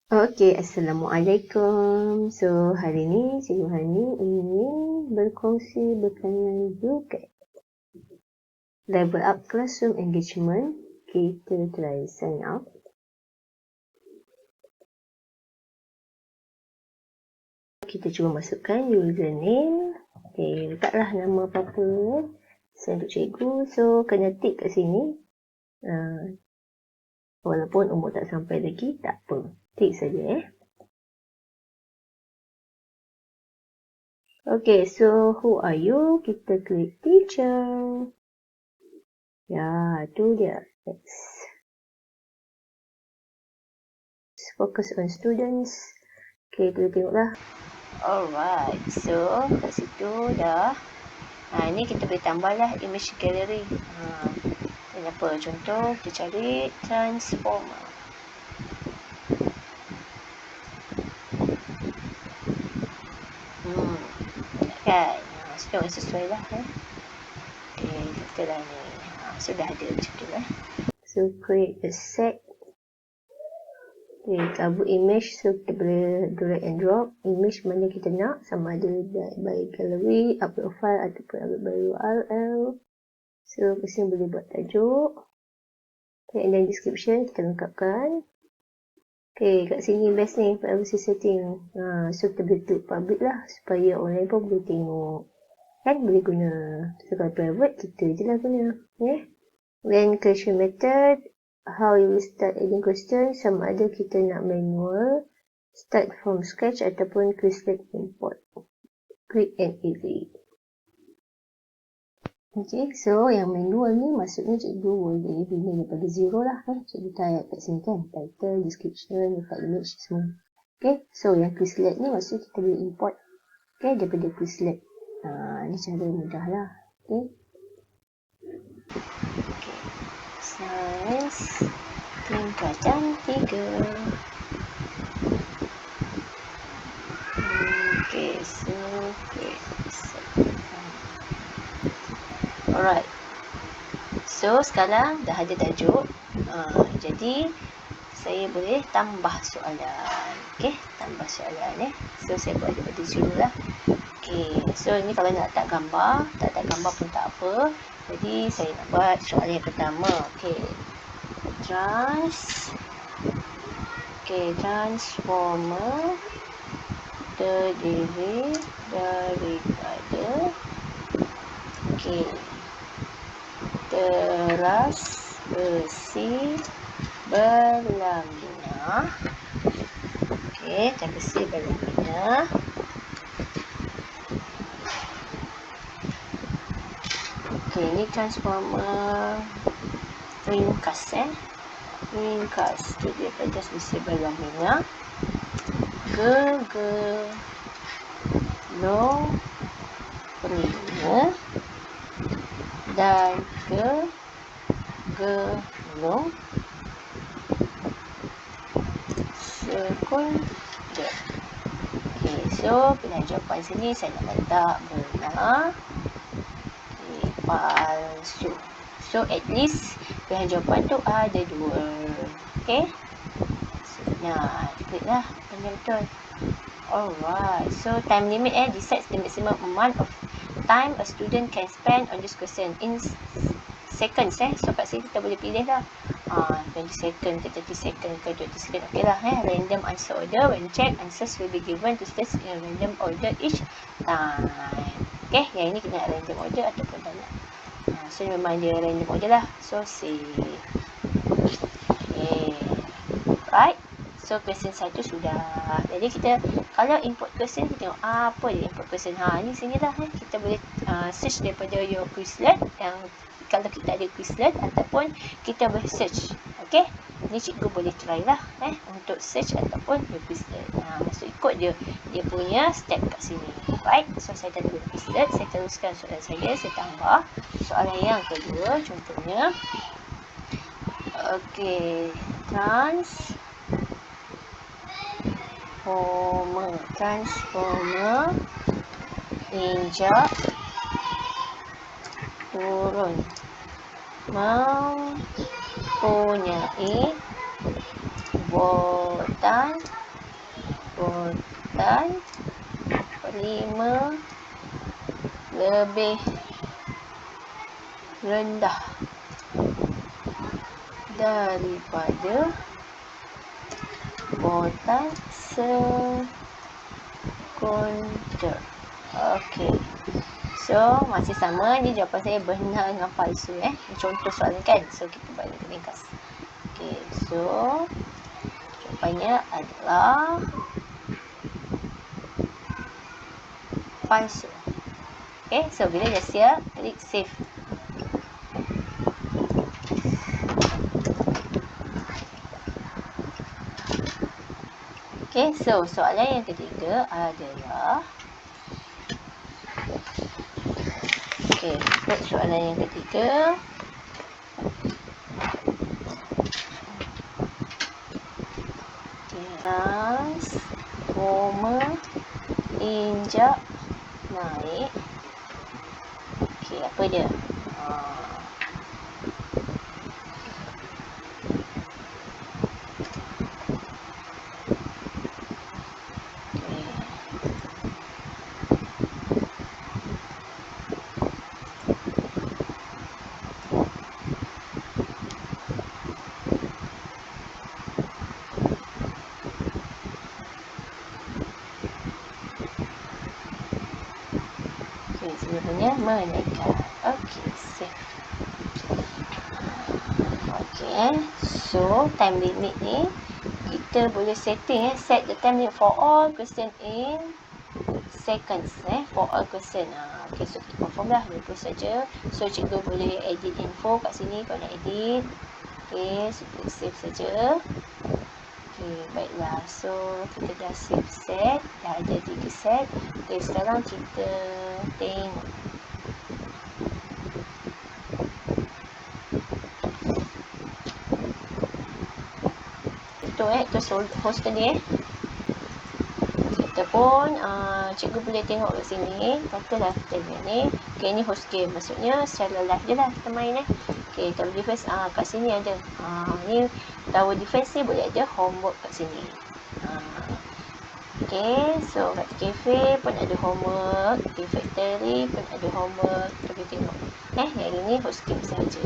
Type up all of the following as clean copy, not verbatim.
Okey, Assalamualaikum. So, hari ni Cikgu Hani ingin berkongsi berkenaan Blooket. Level up classroom engagement. Kita try sign up. Kita cuba masukkan username. Okey, letaklah nama apa-apa. Send untuk cikgu. So, kena tick kat sini. Walaupun umur tak sampai lagi, tak apa. Tick saja Okay, so who are you? Kita klik teacher. Ya, tu dia. Next. Focus on students. Okay, kita tengoklah. Alright, so kat situ dah. Ni kita boleh tambahlah image gallery. Apa? Contoh, kita cari transformer. Kan? Sudah sesuai lah. Okay, kita dah ni. Sudah ada macam tu lah. So, create a set. Okay, cover image. So, kita boleh drag and drop image mana kita nak. Sama ada by gallery, upload file ataupun upload by URL. So, kat sini boleh buat tajuk. Okay, and then description kita lengkapkan. Okay, kat sini best ni privacy setting. So, kita boleh tutup public lah supaya orang lain pun boleh tengok. Kan boleh guna. So, kalau private, kita je lah guna. Okay. Then, question method. How you will start adding question. Sama ada kita nak manual, start from scratch ataupun Quizlet import. Quick and easy. Okay, so yang manual ni maksudnya cikgu boleh bina daripada zero lah. Cikgu type kat sini kan. Title, description, letak image semua. Okay, so yang Quizlet ni maksudnya kita boleh import daripada Quizlet. Ni cara mudah lah. Okay. Sains tingkatan 3. Okay, so alright. So, sekarang dah ada tajuk. Jadi, saya boleh tambah soalan. Okay, tambah soalan So, saya buat daripada zero lah. Okay, so ni kalau nak letak gambar, tak ada gambar pun tak apa. Jadi, saya nak buat soalan yang pertama. Okay, transformer terdiri daripada teras besi berlaminat. Teras besi berlaminat. Ini transformer ringkas ringkas daripada teras besi berlaminat. Gegelung primer dan gegelung sekunder. Okay, so pilihan jawapan sini saya nak letak benar, palsu. So at least pilihan jawapan tu ada 2. Okay. Nah, klik lah yang betul. Alright. So time limit decides the maximum amount of time a student can spend on this question in seconds. So kat sini kita boleh pilih lah 20 second ke 30 second ke 20 second. Okay lah. Random answer order. When checked, answers will be given to students in random order each time. Okay, yang ini kena random order ataupun tak nak. So memang dia random order lah. So C. Okay, right. So question 1 sudah. Jadi kita kalau import question, kita tengok apa je import question. Ni sini lah. Kita boleh search daripada your Quizlet. Yang kalau kita ada Quizlet ataupun kita boleh search. Okay, ni cikgu boleh try lah untuk search ataupun your Quizlet. Maksud ikut dia punya step kat sini. Right. So saya dah ada Quizlet. Saya teruskan soalan saya tambah soalan yang kedua. Contohnya, okay, transformer injak turun mempunyai botan 5 lebih rendah daripada botan sekunder. Okey. So, masih sama. Ni jawapan saya benar dengan palsu. Contoh soalan kan. So, kita balik ke ringkas. Okey. So, jawapannya adalah palsu. Okey. So, bila dah siap, klik save. Okey. So, soalan yang ketiga adalah untuk soalan yang ketiga, transformer injak naik. Okey, apa dia? Sebenarnya menaikkan. Okey, save. Okey, so time limit ni kita boleh setting set the time limit for all question in seconds for all question. Okey, so kita confirm dah 20 saja. So cikgu boleh edit info kat sini kalau nak edit. Okey, so klik save saja. Okey, baiklah. So kita dah save set, dah ada 3 set. Okey, sekarang kita tengok. Itu host tadi kita pun cikgu boleh tengok kat sini. Katalah kita ni, okey, ni host game, maksudnya secara live je lah kita main okey, tower defense kat sini ada ni tower defense ni boleh ada homework kat sini. Okey, so kat cafe pun ada homework, di factory pun ada homework. Kita boleh tengok yang ini host game saja.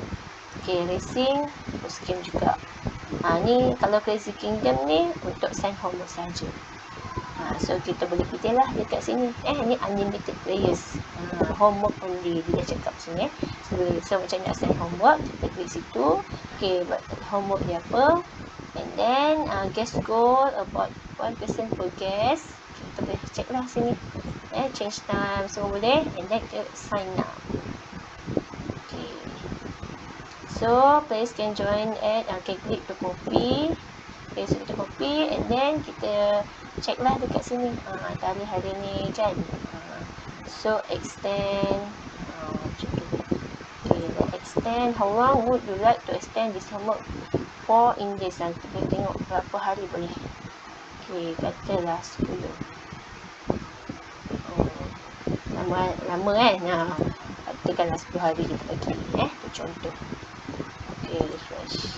Okey, racing host game juga. Ni kalau Crazy Kingdom ni untuk sign homework saja. So kita boleh pilih lah dekat sini. Ni unlimited players. Homework only dia cakap sini. So macam nak sign homework, kita klik situ. Okay, buat homework dia apa. And then guest goal about 1% per guest. Kita boleh check lah sini. Change time semua boleh. And then kita sign up. Okay. So players can join at klik to copy. Okay, so kita copy and then kita check lah dekat sini tarikh hari ni kan. So extend extend, how long would you like to extend this homework for in days? Kita boleh tengok berapa hari boleh. Okay, katalah 10. Lama kan. Katakanlah 10 hari kita bagi. Itu contoh. Okay, refresh.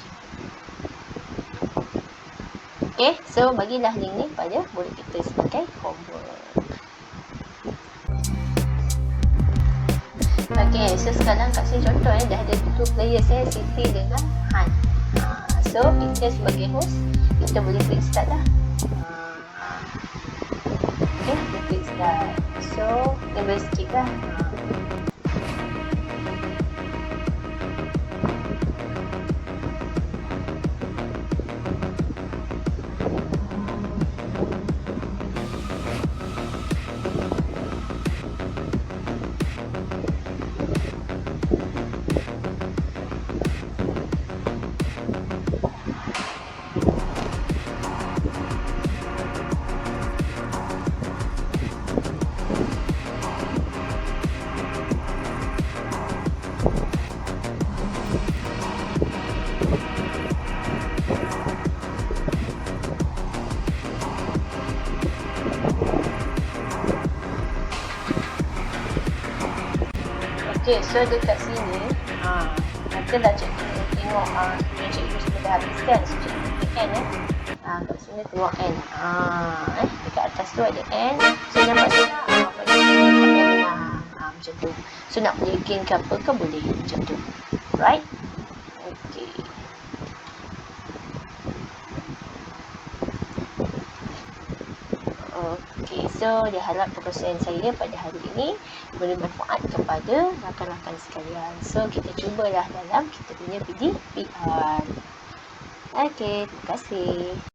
Okay, so bagilah link ni pada murid kita sebagai homework. Okay, so sekarang kat sini contoh dah ada 2 players Siti dengan Han. So kita sebagai host, kita boleh klik start lah. Okay, kita klik start. So kita boleh skip lah. Okay, so dekat sini katalah cikgu tengok yang cikgu sudah dah habiskan, so cikgu tekan kat sini keluar N. Dekat atas tu ada N. So nampak tak? Pada benar. Macam tu. So nak boleh gain ke apa ke boleh. Macam tu. Right? Okay. Okay, so dia harap perkongsian saya pada hari ini bermanfaat kepada rakan-rakan sekalian. So kita cubalah dalam kita punya PdPR. Okay, terima kasih.